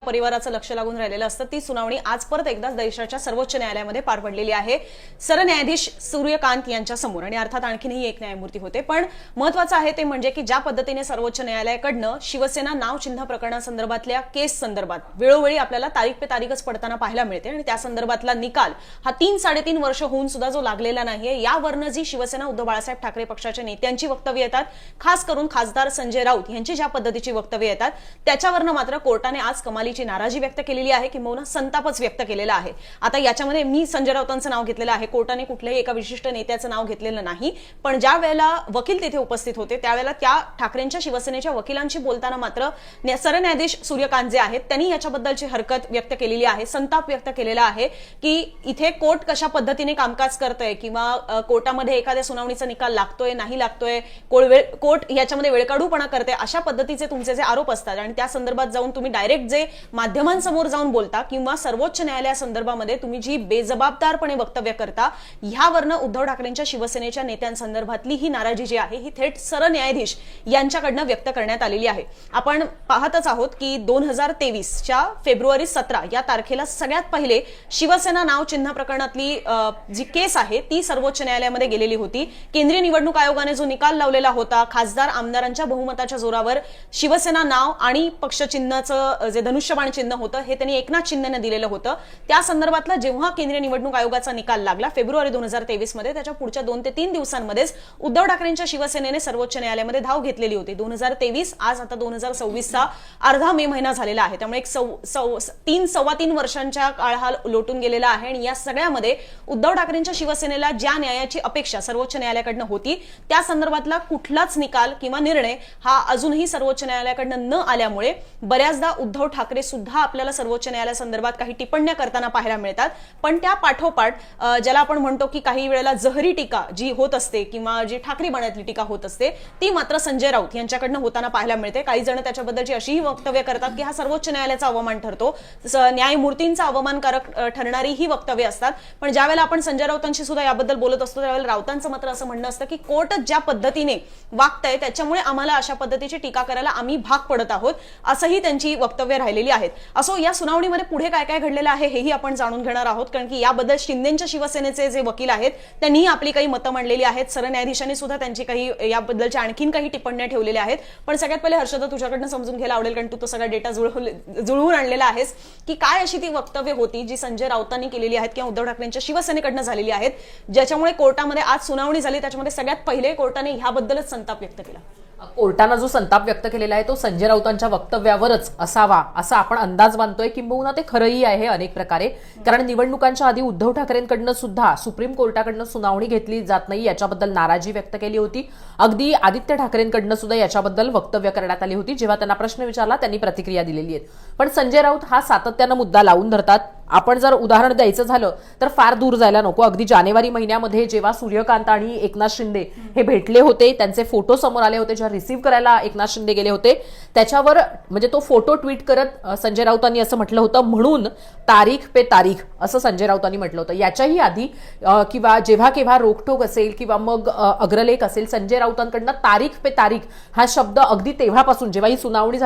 परिवाराचं लक्ष लागून राहिलेलं असतं ती सुनावणी आज परत एकदा देशाच्या सर्वोच्च न्यायालयामध्ये पार पडलेली आहे सरन्यायाधीश सूर्यकांत यांच्या समोर आणि अर्थात आणखीनही एक न्यायमूर्ती होते। पण महत्त्वाचं आहे ते म्हणजे की ज्या पद्धतीने सर्वोच्च न्यायालयाकडनं शिवसेना नाव चिन्ह प्रकरणासंदर्भातल्या केस संदर्भात वेळोवेळी आपल्याला तारीख पे तारीखच पडताना पाहायला मिळते आणि त्या संदर्भातला निकाल हा 3-3.5 वर्ष होऊन सुद्धा जो लागलेला नाहीये, यावरनं जी शिवसेना उद्धव बाळासाहेब ठाकरे पक्षाच्या नेत्यांची वक्तव्य येतात, खास करून खासदार संजय राऊत यांची ज्या पद्धतीची वक्तव्य येतात त्याच्यावरनं मात्र कोर्टाने आज कमालीची नाराजी व्यक्त केलेली आहे, किंवा संतापच व्यक्त केलेला आहे। आता याच्यामध्ये मी संजय राऊतांचं नाव घेतलेलं आहे, कोर्टाने कुठल्याही एका विशिष्ट नेत्याचं नाव घेतलेलं नाही, पण ज्या वेळेला वकील तिथे उपस्थित होते त्यावेळेला त्या ठाकरेंच्या शिवसेनेच्या वकिलांशी बोलताना मात्र सरन्यायाधीश सूर्यकांत जे आहेत त्यांनी याच्याबद्दलची हरकत व्यक्त केलेली आहे, संताप व्यक्त केलेला आहे की इथे कोर्ट कशा पद्धतीने कामकाज करतोय किंवा कोर्टामध्ये एखाद्या सुनावणीचा निकाल लागतोय नाही लागतोय, कोर्ट याच्यामध्ये वेळकाढूपणा करते, अशा पद्धतीचे तुमचे जे आरोप असतात आणि त्या संदर्भात जाऊन तुम्ही डायरेक्ट जे माध्यमांसमोर जाऊन बोलता किंवा सर्वोच्च न्यायालयासंदर्भामध्ये तुम्ही जी बेजबाबदारपणे वक्तव्य करता, ह्यावरनं उद्धव ठाकरेंच्या शिवसेनेच्या नेत्यांसंदर्भातली ही नाराजी जी आहे ही थेट सरन्यायाधीश यांच्याकडनं व्यक्त करण्यात आलेली आहे। आपण पाहतच आहोत की 2023च्या फेब्रुवारी 17 या तारखेला सगळ्यात पहिले शिवसेना नाव चिन्ह प्रकरणातली जी केस आहे ती सर्वोच्च न्यायालयामध्ये गेलेली होती। केंद्रीय निवडणूक आयोगाने जो निकाल लावलेला होता, खासदार आमदारांच्या बहुमताच्या जोरावर शिवसेना नाव आणि पक्ष चिन्हाचं जे धनुष्यबाण चिन्ह होतं हे त्यांनी एकनाथ शिंदेने दिलेलं होतं, त्या संदर्भातला जेव्हा केंद्रीय निवडणूक आयोगाचा निकाल लागला फेब्रुवारी 2023 मध्ये, त्याच्या पुढच्या 2 ते 3 दिवसांमध्येच उद्धव ठाकरेंच्या शिवसेनेने सर्वोच्च न्यायालयामध्ये धाव घेतलेली होती। 2023 आज आता 2026चा अर्धा मे महिना झालेला आहे, त्यामुळे एक 3-3.25 वर्षांच्या काळ हा लोटून गेलेला आहे आणि या सगळ्यामध्ये उद्धव ठाकरेंच्या शिवसेनेला ज्या न्यायाची अपेक्षा सर्वोच्च न्यायालयाकडनं होती त्या संदर्भातला कुठलाच निकाल किंवा निर्णय हा अजूनही सर्वोच्च न्यायालयाकडनं न आल्यामुळे बऱ्याचदा उद्धव ठाकरे सुद्धा आपल्याला सर्वोच्च न्यायालयासंदर्भात काही टिप्पण्या करताना पाहायला मिळतात। पण त्या पाठोपाठ ज्याला आपण म्हणतो की काही वेळेला जहरी टीका जी होत असते किंवा जी ठाकरे बाण्यातली टीका होत असते ती मात्र संजय राऊत यांच्याकडनं होताना पाहायला मिळते। काही जण त्याच्याबद्दलची अशीही वक्तव्य करतात की हा सर्वोच्च न्यायालयाचा अवमान ठरतो, न्यायमूर्तींचा अवमानकारक ठरणारी ही वक्तव्य असतात। पण ज्यावेळेला आपण संजय राऊतांशी सुद्धा याबद्दल बोलत असतो त्यावेळेला राऊतांचं मात्र असं म्हणणं असतं की कोर्ट ज्या पद्धतीने वागतंय त्याच्यामुळे आम्हाला अशा पद्धतीची टीका करायला आम्ही भाग पडत आहोत, असंही त्यांची वक्तव्य राहिलेली आहेत। असो, या सुनावणीमध्ये पुढे काय काय घडलेलं आहे हेही आपण जाणून घेणार आहोत, कारण की याबद्दल शिंदेच्या शिवसेनेचे जे वकील आहेत त्यांनी आपली काही मतं मांडलेली आहेत, सरन्यायाधीशांनी सुद्धा त्यांची काही याबद्दलच्या आणखीन काही टिप्पण्या ठेवलेल्या आहेत। पण सगळ्यात पहिले हर्षदा तुझ्याकडनं समजून घ्यायला आवडेल, कारण तू तो सगळा डेटा जुळवून आणलेला आहेस की काय अशी ती वक्तव्य होती जी संजय राऊतांनी केलेली आहेत किंवा उद्धव ठाकरेंच्या शिवसेनेकडनं झालेली आहेत, ज्याच्यामुळे कोर्टामध्ये आज सुनावणी झाली त्याच्यामध्ये सगळ्यात पहिले कोर्टाने ह्याबद्दलच संताप व्यक्त केला। कोर्टानं जो संताप व्यक्त केलेला आहे तो संजय राऊतांच्या वक्तव्यावरच असावा असा आपण अंदाज बांधतोय, किंबहुना ते खरंही आहे अनेक प्रकारे, कारण निवडणुकांच्या आधी उद्धव ठाकरेंकडनं सुद्धा सुप्रीम कोर्टाकडनं सुनावणी घेतली जात नाही याच्याबद्दल नाराजी व्यक्त केली होती। अगदी आदित्य ठाकरेंकडनं सुद्धा याच्याबद्दल वक्तव्य करण्यात आली होती, जेव्हा त्यांना प्रश्न विचारला त्यांनी प्रतिक्रिया दिलेली आहे। पण संजय राऊत हा सातत्यानं मुद्दा लावून धरतात। आपण जर उदाहरण द्यायचं झालं तर फार दूर जायला नको, अगदी जानेवारी महिन्यामध्ये जेव्हा सूर्यकांत आणि एकनाथ शिंदे हे भेटले होते, त्यांचे फोटो समोर आले होते, जेव्हा रिसीव्ह करायला एकनाथ शिंदे गेले होते त्याच्यावर म्हणजे तो फोटो ट्विट करत संजय राऊतांनी असं म्हटलं होतं, म्हणून तारीख पे तारीख असं संजय राऊतांनी म्हटलं होतं। याच्याही आधी किंवा जेव्हा केव्हा रोकटोक असेल किंवा मग अग्रलेख असेल, संजय राऊतांकडनं तारीख पे तारीख हा शब्द अगदी तेव्हापासून जेव्हा ही सुनावणी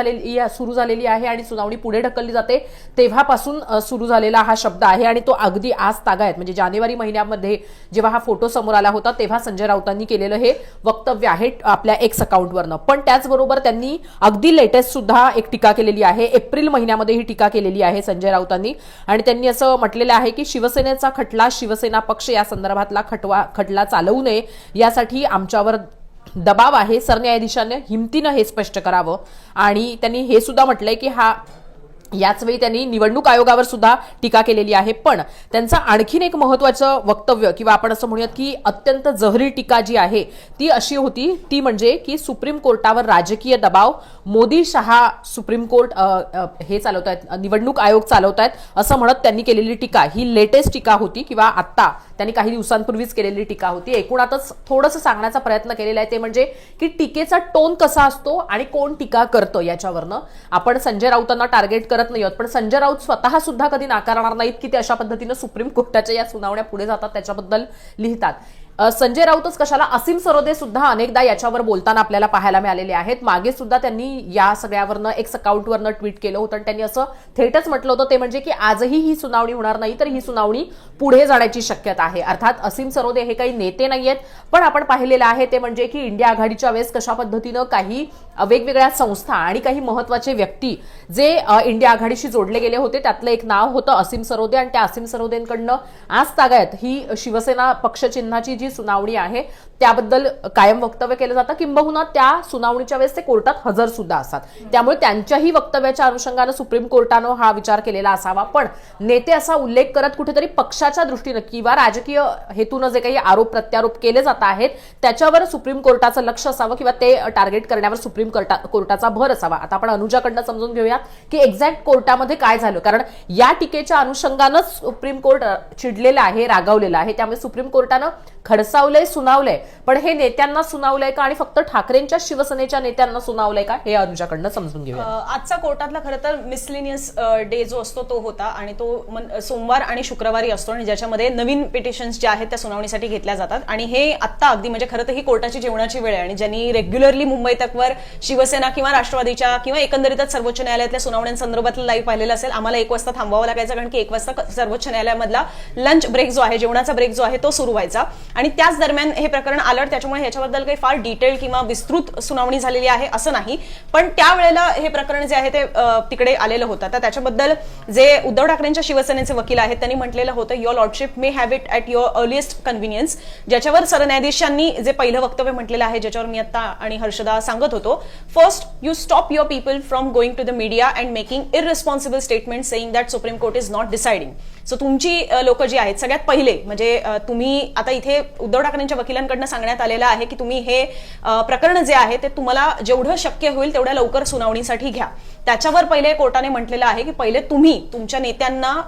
सुरू झालेली आहे आणि सुनावणी पुढे ढकलली जाते तेव्हापासून सुरू झालेला हा शब्द आहे आणि तो अगदी आज तागायत म्हणजे जानेवारी महिन्यामध्ये जेव्हा हा फोटो समोर आला होता तेव्हा संजय राऊतांनी केलेलं हे वक्तव्य आहे आपल्या एक्स अकाउंटवरनं। पण त्याचबरोबर त्यांनी अगदी लेटेस्ट सुद्धा एक टीका केलेली आहे, एप्रिल महिन्यामध्ये ही टीका केलेली आहे संजय राऊतांनी, आणि त्यांनी असं म्हटलेलं आहे की शिवसेनेचा खटला शिवसेना पक्ष या संदर्भातला खटला चालवू नये यासाठी आमच्यावर दबाव आहे, सरन्यायाधीशांनी हिमतीनं हे स्पष्ट करावं। आणि त्यांनी हे सुद्धा म्हटलंय की याचवेळी त्यांनी निवडणूक आयोगावर सुद्धा टीका केलेली आहे। पण त्यांचं आणखीन एक महत्त्वाचं वक्तव्य किंवा आपण असं म्हणूयात की अत्यंत जहरी टीका जी आहे ती अशी होती, ती म्हणजे की सुप्रीम कोर्टावर राजकीय दबाव, मोदी शहा सुप्रीम कोर्ट हे चालवतायत, निवडणूक आयोग चालवतायत असं म्हणत त्यांनी केलेली टीका ही लेटेस्ट टीका होती किंवा आता त्यांनी काही दिवसांपूर्वीच केलेली टीका होती। एकूणातच थोडंसं सांगण्याचा प्रयत्न केलेला आहे ते म्हणजे की टीकेचा टोन कसा असतो आणि कोण टीका करतं याच्यावरनं आपण संजय राऊतांना टार्गेट करत नाही आहोत, पण संजय राऊत स्वतः सुद्धा कधी नाकारणार नाहीत की ते अशा पद्धतीने सुप्रीम कोर्टाच्या या सुनावण्या पुढे जातात त्याच्याबद्दल लिहितात। संजय राऊतच कशाला, असीम सरोदे सुद्धा अनेकदा याच्यावर बोलताना आपल्याला पाहायला मिळालेले आहेत. मागे सुद्धा त्यांनी या सगळ्यावरनं एक्स अकाउंटवरनं ट्विट केलं होतं आणि त्यांनी असं थेटच म्हटलं होतं ते म्हणजे की आजही ही सुनावणी होणार नाही, तर ही सुनावणी पुढे जाण्याची शक्यता आहे. अर्थात असीम सरोदे हे काही नेते नाहीयेत, पण आपण पाहिलेलं आहे ते म्हणजे की इंडिया आघाडीच्या वेळेस कशा पद्धतीनं काही वेगवेगळ्या संस्था आणि काही महत्वाचे व्यक्ती जे इंडिया आघाडीशी जोडले गेले होते, त्यातलं एक नाव होतं असीम सरोदे आणि त्या असीम सरोदेंकडनं आज तागायत ही शिवसेना पक्षचिन्हाची जी सुनावणी आहे त्याबद्दल कायम वक्तव्य केलं जातं, किंबहुना त्या सुनावणीच्या वेळेस ते कोर्टात हजर सुद्धा असतात. त्यामुळे त्यांच्याही वक्तव्याच्या अनुषंगानं सुप्रीम कोर्टानं हा विचार केलेला असावा. पण नेते असा उल्लेख करत कुठेतरी पक्षाच्या दृष्टीनं किंवा राजकीय हेतूनं जे काही आरोप प्रत्यारोप केले जात आहेत त्याच्यावर सुप्रीम कोर्टाचं लक्ष असावं किंवा ते टार्गेट करण्यावर सुप्रीम कोर्टाचा भर असावा. आता आपण अनुजाकडनं समजून घेऊयात की एक्झॅक्ट कोर्टामध्ये काय झालं, कारण या टीकेच्या अनुषंगानंच सुप्रीम कोर्ट चिडलेलं आहे, रागावलेलं आहे. त्यामुळे सुप्रीम कोर्टानं खडसावलंय, सुनावलंय, पण हे नेत्यांना सुनावलंय का आणि फक्त ठाकरेंच्या शिवसेनेच्या नेत्यांना सुनावलंय का, हे अनुजाकडनं समजून घेऊया. आजचा कोर्टातला खरं तर मिसलेनियस डे जो असतो तो होता आणि तो सोमवार आणि शुक्रवारी असतो आणि ज्याच्यामध्ये नवीन पिटिशन्स ज्या आहेत त्या सुनावणीसाठी घेतल्या जातात. आणि हे आत्ता अगदी म्हणजे खरं तर ही कोर्टाची जेवणाची वेळ आहे आणि ज्यांनी रेग्युलरली मुंबई तकवर शिवसेना किंवा राष्ट्रवादीच्या किंवा एकंदरीतच सर्वोच्च न्यायालयातल्या सुनावण्यांसंदर्भातलं लाईव्ह पाहिलेलं असेल. आम्हाला 1 वाजता थांबावं लागायचं कारण की 1 वाजता सर्वोच्च न्यायालयामधला लंच ब्रेक जो आहे, जेवणाचा ब्रेक जो आहे तो सुरू व्हायचा आणि त्याच दरम्यान हे प्रकरण आलं. त्याच्यामुळे ह्याच्याबद्दल काही फार डिटेल किंवा विस्तृत सुनावणी झालेली आहे असं नाही, पण त्यावेळेला हे प्रकरण जे आहे ते तिकडे आलेलं होतं. तर त्याच्याबद्दल जे उद्धव ठाकरेंच्या शिवसेनेचे वकील आहेत त्यांनी म्हटलेलं होतं, your lordship may have it at your earliest convenience. ज्याच्यावर सरन्यायाधीशांनी जे पहिलं वक्तव्य म्हटलेलं आहे, ज्याच्यावर मी आता आणि हर्षदा सांगत होतो, first you stop your people from going to the media and making irresponsible statement saying that Supreme Court is not deciding. So तुमची लोक जी आहेत सगळ्यात पहिले म्हणजे तुम्ही आता इथे उद्धव ठाकरेंच्या वकिलांकडनं सांगण्यात आलेलं आहे की तुम्ही हे प्रकरण जे आहे ते तुम्हाला जेवढं शक्य होईल तेवढ्या लवकर सुनावणीसाठी घ्या. त्याच्यावर पहिले कोर्टाने म्हटलेलं आहे की पहिले तुम्ही तुमच्या नेत्यांना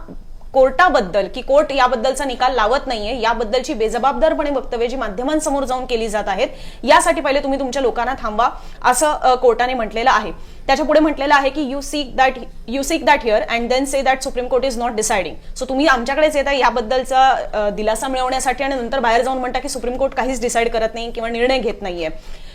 कोर्टाबद्दल की कोर्ट याबद्दलचा निकाल लावत नाहीये याबद्दलची बेजबाबदारपणे वक्तव्य जी माध्यमांसमोर जाऊन केली जात आहेत यासाठी पहिले तुम्ही तुमच्या लोकांना थांबा असं कोर्टाने म्हटलेलं आहे. त्याच्या पुढे म्हटलेलं आहे की you seek that here and then say that Supreme Court is not deciding. So तुम्ही आमच्याकडेच येता याबद्दलचा दिलासा मिळवण्यासाठी आणि नंतर बाहेर जाऊन म्हणता की सुप्रीम कोर्ट काहीच डिसाइड करत नाही किंवा निर्णय घेत नाहीये.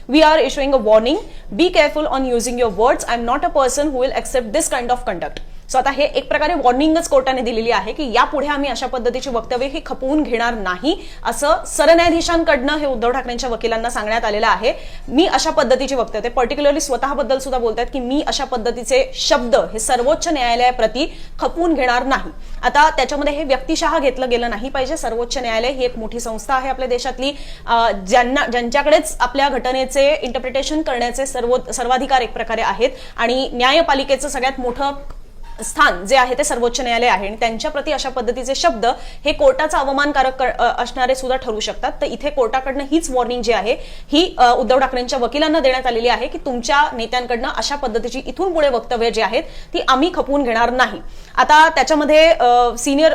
We are issuing a warning. Be careful on using your words. I'm not a person who will accept this kind of conduct. So आता हे एक प्रकारे वॉर्निंगच कोर्टाने दिलेली आहे की यापुढे आम्ही अशा पद्धतीची वक्तव्य ही खपवून घेणार नाही असं सरन्यायाधीशांकडनं हे उद्धव ठाकरेंच्या वकिलांना सांगण्यात आलेलं आहे. मी अशा पद्धतीची वक्तव्य, ते पर्टिक्युलरली स्वतःबद्दल सुद्धा बोलतात की मी अशा पद्धतीचे शब्द हे सर्वोच्च न्यायालयाप्रती खपवून घेणार नाही. आता त्याच्यामध्ये हे व्यक्तिशः घेतलं गेलं नाही पाहिजे. सर्वोच्च न्यायालय ही एक मोठी संस्था आहे आपल्या देशातली, ज्यांच्याकडेच आपल्या घटनेचे इंटरप्रिटेशन करण्याचे सर्वाधिकार एक प्रकारे आहेत आणि न्यायपालिकेचं सगळ्यात मोठं स्थान जे आहे ते सर्वोच्च न्यायालय आहे आणि त्यांच्याप्रती अशा पद्धतीचे शब्द हे कोर्टाचा अवमानकारक असणारे सुद्धा ठरू शकतात. तर इथे कोर्टाकडनं हीच वॉर्निंग जी आहे ही उद्धव ठाकरेंच्या वकिलांना देण्यात आलेली आहे की तुमच्या नेत्यांकडनं अशा पद्धतीची इथून पुढे वक्तव्य जी आहेत ती आम्ही खपवून घेणार नाही. आता त्याच्यामध्ये सिनियर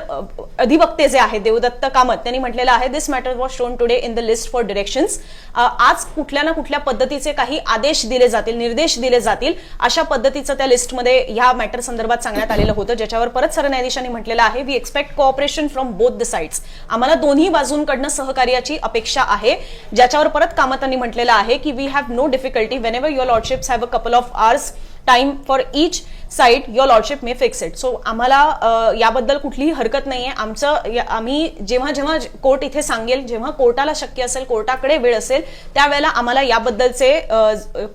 अधिवक्ते जे आहेत देवदत्त कामत त्यांनी म्हटलेलं आहे, this matter was shown today in the list for directions. आज कुठल्या ना कुठल्या पद्धतीचे काही आदेश दिले जातील, निर्देश दिले जातील अशा पद्धतीचं त्या लिस्टमध्ये ह्या मॅटर संदर्भात सांगण्यात आलेलं होतं. ज्याच्यावर परत सरन्यायाधीशांनी म्हटलेलं आहे, we expect cooperation from both the sides. आम्हाला दोन्ही बाजूंकडनं सहकार्याची अपेक्षा आहे. ज्याच्यावर परत कामतांनी म्हटलेलं आहे की we have no difficulty whenever your lordships have a couple of hours time for each side your lordship may fix it. So आम्हाला याबद्दल कुठलीही हरकत नाहीये. आम्ही जेव्हा जेव्हा कोर्ट इथे सांगेल, जेव्हा कोर्टाला शक्य असेल, कोर्टाकडे वेळ असेल त्यावेळेला आम्हाला याबद्दलचे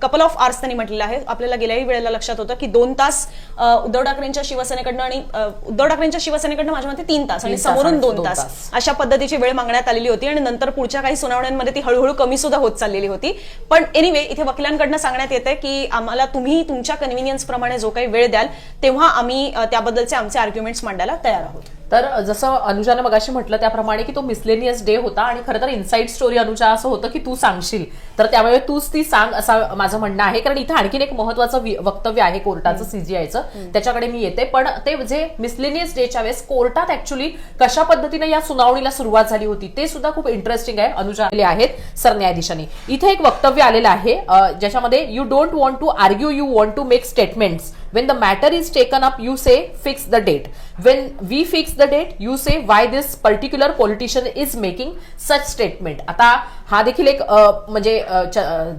कपल ऑफ आवर्स त्यांनी म्हटलेलं आहे. आपल्याला गेल्याही वेळेला लक्षात होतं की 2 तास उद्धव ठाकरेंच्या शिवसेनेकडनं आणि उद्धव ठाकरेंच्या शिवसेनेकडनं माझ्या मते 3 तास आणि समोरून 2 तास अशा पद्धतीची वेळ मागण्यात आलेली होती आणि नंतर पुढच्या काही सुनावण्यांमध्ये ती हळूहळू कमी सुद्धा होत चाललेली होती. पण एनिवे इथे वकिलांकडनं सांगण्यात येते की आम्हाला तुम्ही तुमच्या कन्व्हिनियन्स प्रमाणे जो काही वेळ द्याल तेव्हा आम्ही त्याबद्दलचे आमचे आर्ग्युमेंट्स मांडायला तयार आहोत. तर जसं अनुजानं मगाशी म्हटलं त्याप्रमाणे की तो मिसलेनियस डे होता आणि खरं तर इनसाइड स्टोरी अनुजा असं होतं की तू सांगशील तर त्यामुळे तूच ती सांग असं माझं म्हणणं आहे. कारण इथे आणखीन एक महत्वाचं वक्तव्य आहे कोर्टाचं सीजीआयचं, त्याच्याकडे मी येते. पण ते जे मिसलेनियस डेच्या वेळेस कोर्टात ऍक्च्युली कशा पद्धतीने या सुनावणीला सुरुवात झाली होती ते सुद्धा खूप इंटरेस्टिंग आहे. अनुजा आहेत सरन्यायाधीशांनी. इथे एक वक्तव्य आलेलं आहे ज्याच्यामध्ये you don't want to argue, you want to make statements When the matter is taken up, you say fix the date. When we fix the date, you say why this particular politician is making such statement. आता हा देखील एक म्हणजे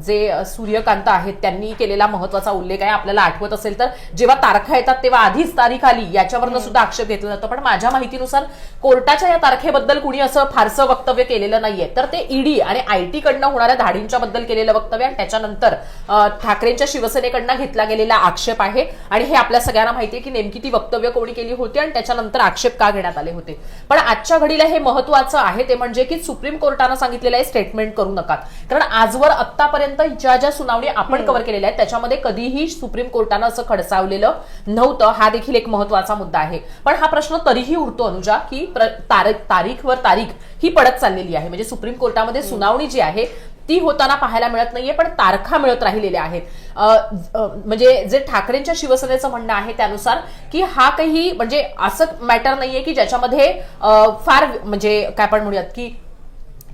जे सूर्यकांत आहेत त्यांनी केलेला महत्वाचा उल्लेख आहे. आपल्याला आठवत असेल तर जेव्हा तारखा येतात तेव्हा आधीच तारीख आली याच्यावरनं सुद्धा आक्षेप घेतला जातो. पण माझ्या माहितीनुसार कोर्टाच्या या तारखेबद्दल कुणी असं फारसं वक्तव्य केलेलं नाहीये. तर ते ईडी आणि आयटी कडनं होणाऱ्या धाडींच्या बद्दल केलेलं वक्तव्य आणि त्याच्यानंतर ठाकरेंच्या शिवसेनेकडनं घेतला गेलेला आक्षेप आहे. आणि हे आपल्या सगळ्यांना माहितीये की नेमकी ती वक्तव्य कोणी केली होती आणि त्याच्यानंतर आक्षेप का घेण्यात आले होते. पण आजच्या घडीला हे महत्वाचं आहे ते म्हणजे की सुप्रीम कोर्टानं सांगितलेलं आहे स्टेटमेंट करू नका. कारण आजवर आतापर्यंत ज्या ज्या सुनावणी आपण कव्हर केलेल्या आहेत त्याच्यामध्ये कधीही सुप्रीम कोर्टानं असं खडसावलेलं नव्हतं. हा देखील एक महत्वाचा मुद्दा आहे. पण हा प्रश्न तरीही उरतो अनुजा की तारीखवर तारीख ही पडत चाललेली आहे. म्हणजे सुप्रीम कोर्टामध्ये सुनावणी जी आहे ती होताना पाहायला मिळत नाहीये पण तारखा मिळत राहिलेल्या आहेत. म्हणजे जे ठाकरेंच्या शिवसेनेचं म्हणणं आहे त्यानुसार की हा काही म्हणजे असं मॅटर नाहीये की ज्याच्यामध्ये फार म्हणजे काय आपण म्हणूयात की